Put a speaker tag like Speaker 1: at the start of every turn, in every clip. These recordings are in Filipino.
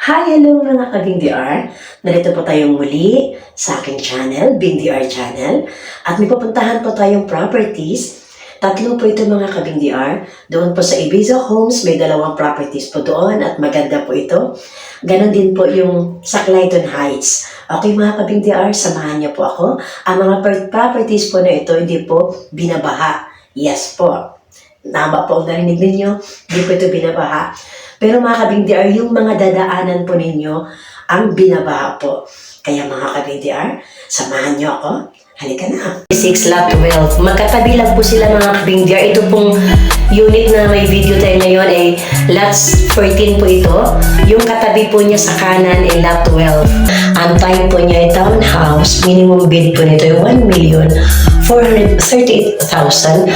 Speaker 1: Hi, hello mga ka-BingDR! Narito po tayong muli sa aking channel, BingDR Channel. At may pupuntahan po tayong properties. Tatlo po ito mga ka-BingDR. Doon po sa Ibiza Homes, may dalawang properties po doon at maganda po ito. Ganon din po yung sa Clayton Heights. Okay mga ka-BingDR, samahan niyo po ako. Ang mga properties po na ito hindi po binabaha. Yes po. Tama po ang narinig ninyo, hindi po ito binabaha. Pero mga ka-BingDR, yung mga dadaanan po ninyo, ang binabaha po. Kaya mga ka-BingDR, samahan nyo ako. Halika na. 6 lot 12. Magkatabi lang po sila mga ka-BingDR. Ito pong unit na may video tayo ngayon ay lots 14 po ito. Yung katabi po niya sa kanan ay lot 12. Ang type po niya ay townhouse. Minimum bid po nito ay 1,438,000.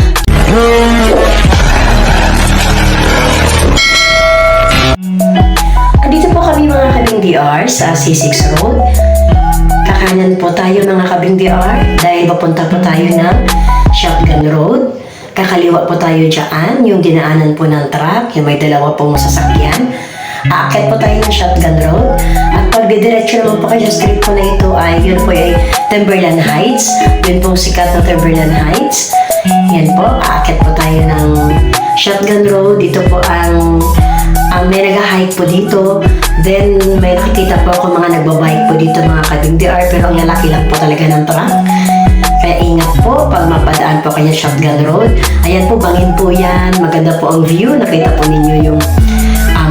Speaker 1: Andito po kami mga ka-BingDR sa C6 Road. Kakanan po tayo mga ka-BingDR dahil papunta po tayo ng Shotgun Road. Kakaliwa po tayo dyan, yung dinaanan po ng truck, yung may dalawa pong sasakyan. Aakyat po tayo ng Shotgun Road. At pag didiretso naman po kayo sa street po na ito ay yun po ay Timberland Heights. Yun pong sikat na Timberland Heights. Yan po, aakyat po tayo ng Shotgun Road. Dito po ang may nag-hike po dito. Then, may nakikita po ako mga nagbabike po dito mga ka-BingDR. Pero ang lalaki lang po talaga ng truck. Kaya ingat po pag mapadaan po kayo Shotgun Road. Ayan po, bangin po yan. Maganda po ang view. Nakita po ninyo yung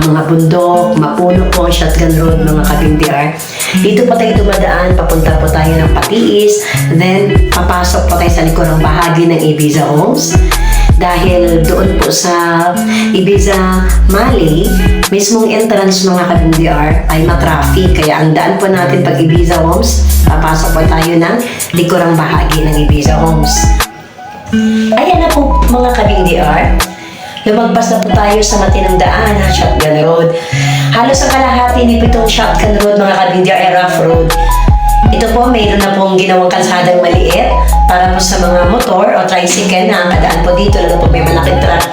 Speaker 1: mga bundok. Mapuno po ang Shotgun Road mga ka-BingDR. Dito po tayo dumadaan. Papunta po tayo ng Patiis. Then, papasok po tayo sa likurang bahagi ng Ibiza Homes. Dahil doon po sa Ibiza Mali, mismong entrance mga ka-BingDR ay matraffic. Kaya ang daan po natin pag Ibiza Homes, papasok po tayo ng likurang bahagi ng Ibiza Homes. Ayan na po mga ka-BingDR. Lumagpas na po tayo sa matinang daan na Shotgun Road. Halos ang kalahati ni pitong Shotgun Road mga ka-BingDR ay rough road. Ito po, mayroon na pong ginawang kalsadang maliit para po sa mga motor o tricycle na kadaan po dito, lalo po may malaking truck.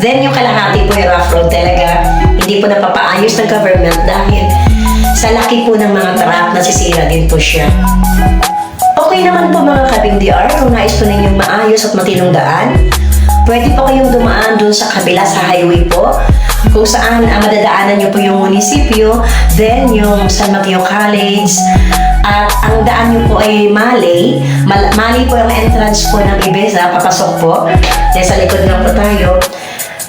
Speaker 1: Then yung kalahati po ay rough road talaga. Hindi po napapaayos ng government dahil sa laki po ng mga truck, nasisira din po siya. Okay naman po mga ka-BingDR, kung nais po ninyong maayos at matinong daan, pwede po kayong dumaan dun sa kabila sa highway po, kung saan madadaanan nyo po yung munisipyo, then yung San Mateo College, at ang daan nyo po ay Mali. Mali po yung entrance po ng Ibiza, papasok po. Dahil sa likod lang po tayo.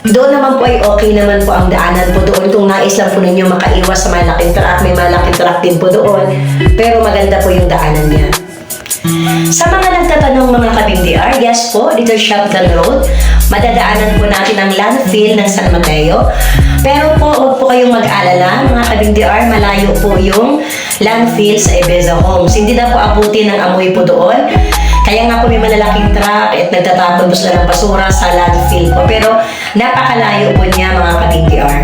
Speaker 1: Doon naman po ay okay naman po ang daanan po doon. Kung nais lang po ninyo makaiwas sa malaking truck, may malaking truck din po doon. Pero maganda po yung daanan niya. Sa mga nagtatanong mga ka-BingDR, yes po, dito Shotgun Road. Madadaanan po natin ang landfill ng San Mateo. Pero po, huwag po kayong mag-alala, mga ka-BingDR, malayo po yung landfill sa Ibiza Homes. Hindi na po abutin ng amoy po doon. Kaya nga po may malalaking truck at nagtatapon po sila ng basura sa landfill po. Pero napakalayo po niya mga ka-BingDR.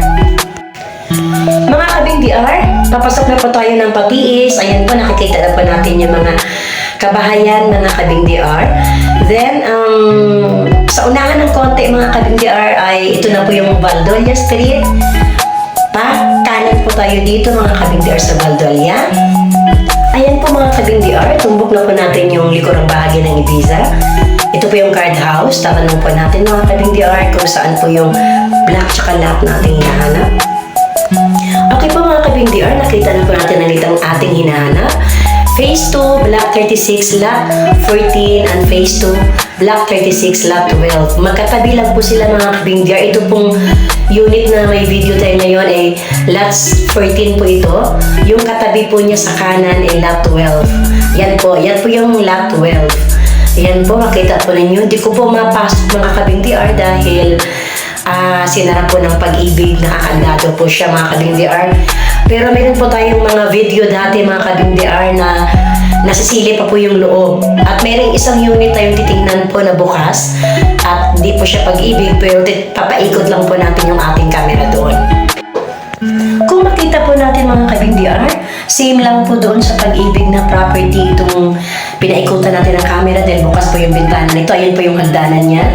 Speaker 1: Mga ka-BingDR, papasok na po tayo ng Patiis. Ayan po, nakikita na po natin yung mga kabahayan mga ka-BingDR. Then, sa unahan ng konti mga ka-BingDR ay ito na po yung Valdolia Street. Kanan po tayo dito mga ka-BingDR sa Valdolia. Ayan po mga ka-BingDR, tumbok na po natin yung likurang bahagi ng Ibiza. Ito po yung card house. Tatanong po natin mga ka-BingDR kung saan po yung black tsaka lot natin hinahanap. Okay po mga ka-BingDR, nakita na po natin ang ating hinahanap. Phase 2, Block 36, Lot 14, and Phase 2, Block 36, Lot 12. Magkatabi lang po sila mga ka-BingDR. Ito pong unit na may video tayo ngayon ay Lots 14 po ito. Yung katabi po niya sa kanan ay Lot 12. Yan po yung Lot 12. Yan po, makita po ninyo. Hindi ko po mapasok mga ka-BingDR dahil sinara po ng Pag-ibig, nakakandado po siya mga ka-BingDR. Pero meron po tayong mga video dati mga ka-BingDR na nasisili pa po yung loob. At mayroong isang unit tayong titingnan po na bukas at hindi po siya Pag-ibig pero papaikot lang po natin yung ating camera doon. Kung makita po natin mga ka-BingDR, same lang po doon sa Pag-ibig na property itong pinaikutan natin ng camera dahil bukas po yung bintana nito. Ayan po yung hagdanan niya.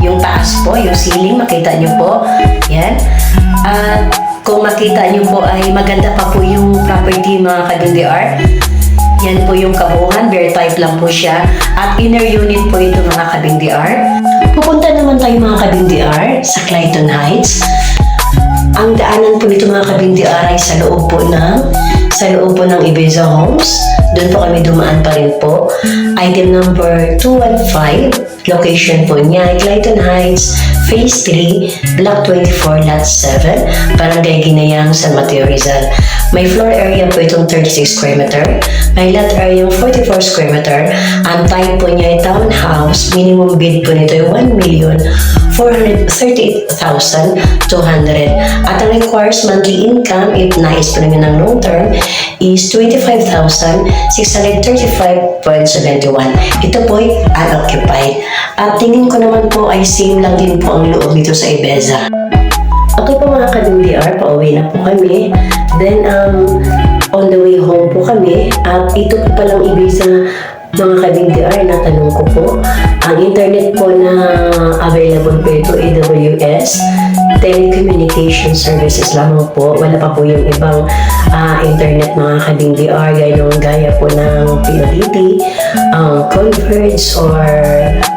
Speaker 1: Yung taas po, yung ceiling, makita nyo po. Yan. At Kung makita nyo po ay maganda pa po yung property mga ka-BDR. Yan po yung kabuuan, bare type lang po siya. At inner unit po ito mga ka-BDR. Pupunta naman tayo mga ka-BDR sa Clayton Heights. Ang daanan po nito mga ka-BDR ay sa loob po ng Ibiza Homes. Doon po kami dumaan pa rin po. Item number 215. Location po niya ay Clayton Heights, Phase 3, Block 24, Lot 7, Barangay Ginayang, San Mateo, Rizal. May floor area po itong 36 square meter. May lot area 44 square meter. Ang type po niya ay townhouse. Minimum bid po nito ay 1,438,200. At ang requires monthly income if nais po namin ng long term is 25,635.71. Ito po ay unoccupied. At tingin ko naman po ay same lang din po ang loob nito sa Ibiza. Okay po mga ka-BDR, pauwi na po kami. Then, on the way home po kami. At ito po palang Ibiza mga ka-BDR, natanong ko po. Ang internet po na available po ito, AWS. Telecommunication services lamang po. Wala pa po yung ibang internet mga ka-BDR, gaya po ng PLDT, Converge or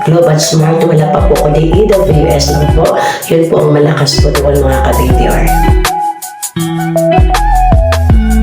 Speaker 1: Global Smart. Wala pa po kundi AWS lang po. Yun po ang malakas po doon mga ka-BDR.